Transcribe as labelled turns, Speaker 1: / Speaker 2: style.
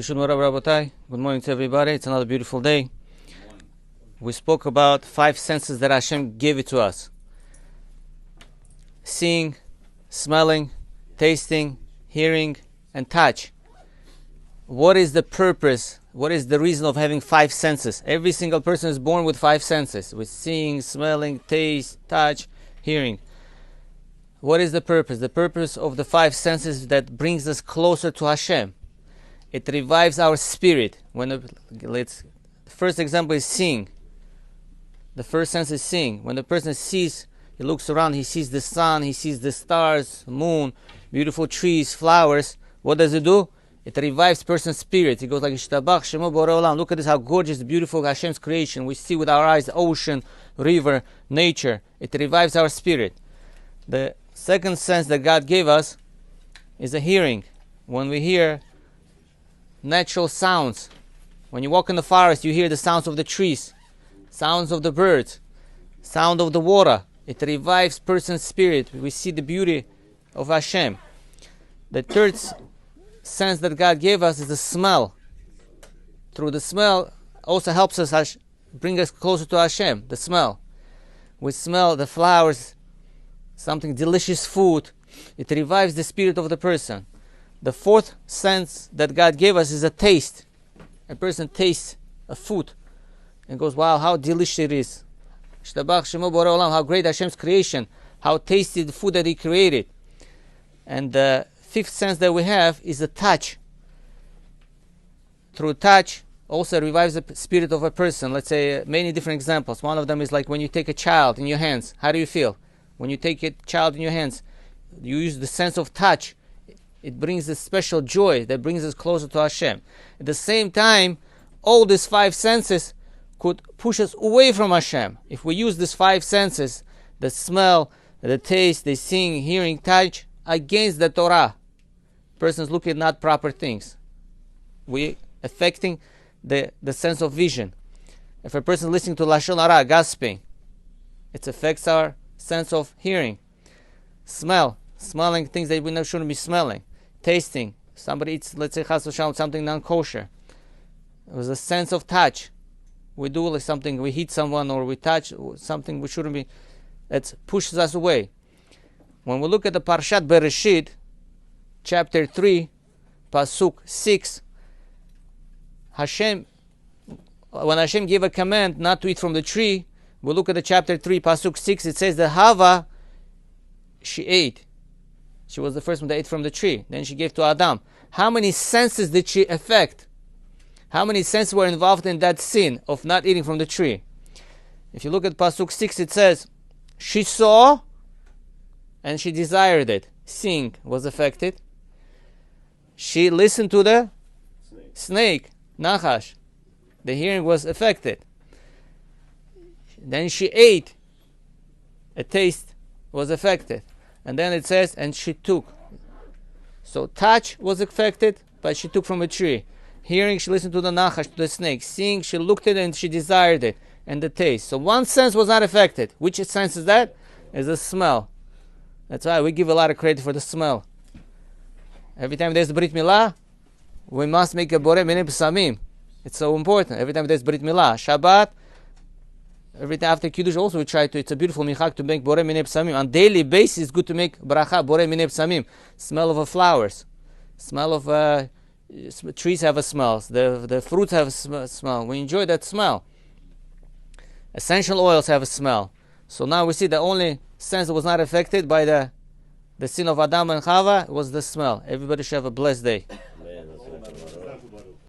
Speaker 1: Good morning to everybody. It's another beautiful day. We spoke about 5 senses that Hashem gave it to us. Seeing, smelling, tasting, hearing, and touch. What is the purpose? What is the reason of having 5 senses? Every single person is born with 5 senses. With seeing, smelling, taste, touch, hearing. What is the purpose? The purpose of the 5 senses that brings us closer to Hashem. It revives our spirit. The first example is seeing. The first sense is seeing. When the person sees, he looks around, he sees the sun, he sees the stars, moon, beautiful trees, flowers. What does it do? It revives person's spirit. He goes like, Ishtabach, Shemo Borei Olam. Look at this, how gorgeous, beautiful Hashem's creation. We see with our eyes the ocean, river, nature. It revives our spirit. The second sense that God gave us is a hearing. When we hear natural sounds. When you walk in the forest, you hear the sounds of the trees, sounds of the birds, sound of the water. It revives person's spirit. We see the beauty of Hashem. The third sense that God gave us is the smell. Through the smell also helps us bring us closer to Hashem. The smell. We smell the flowers, something delicious food. It revives the spirit of the person. The fourth sense that God gave us is a taste. A person tastes a food and goes, wow, how delicious it is. How great Hashem's creation. How tasty the food that He created. And the fifth sense that we have is the touch. Through touch also revives the spirit of a person. Let's say many different examples. One of them is like when you take a child in your hands. How do you feel? When you take a child in your hands, you use the sense of touch. It brings a special joy that brings us closer to Hashem. At the same time, all these 5 senses could push us away from Hashem. If we use these 5 senses, the smell, the taste, the seeing, hearing, touch, against the Torah, persons look at not proper things. We affecting the sense of vision. If a person listening to Lashon Hara, gossiping, it affects our sense of hearing. Smelling things that we shouldn't be smelling. Tasting, somebody eats, let's say, chas v'shalom, something non-kosher. It was a sense of touch. We do like something, we hit someone or we touch something we shouldn't be. It pushes us away. When we look at the Parshat Bereshit, chapter 3, Pasuk 6, when Hashem gave a command not to eat from the tree, we look at the chapter 3, Pasuk 6, it says that Chava, she ate. She was the first one that ate from the tree. Then she gave to Adam. How many senses did she affect? How many senses were involved in that sin of not eating from the tree? If you look at Pasuk 6, it says, she saw and she desired it. Seeing was affected. She listened to the snake, Nachash. The hearing was affected. Then she ate. A taste was affected. And then it says, and she took. So touch was affected, but she took from a tree. Hearing, she listened to the nachash, to the snake. Seeing, she looked at it and she desired it. And the taste. So one sense was not affected. Which sense is that? Is the smell. That's why we give a lot of credit for the smell. Every time there's Brit Milah, we must make a borei minei psamim. It's so important. Every time there's Brit Milah, Shabbat, every time after Kiddush also we try to, it's a beautiful michak to make borei minei psamim. On daily basis, it's good to make bracha, borei minei psamim. Smell of flowers. Smell of trees have a smell. The fruits have a smell. We enjoy that smell. Essential oils have a smell. So now we see the only sense that was not affected by the sin of Adam and Chava was the smell. Everybody should have a blessed day.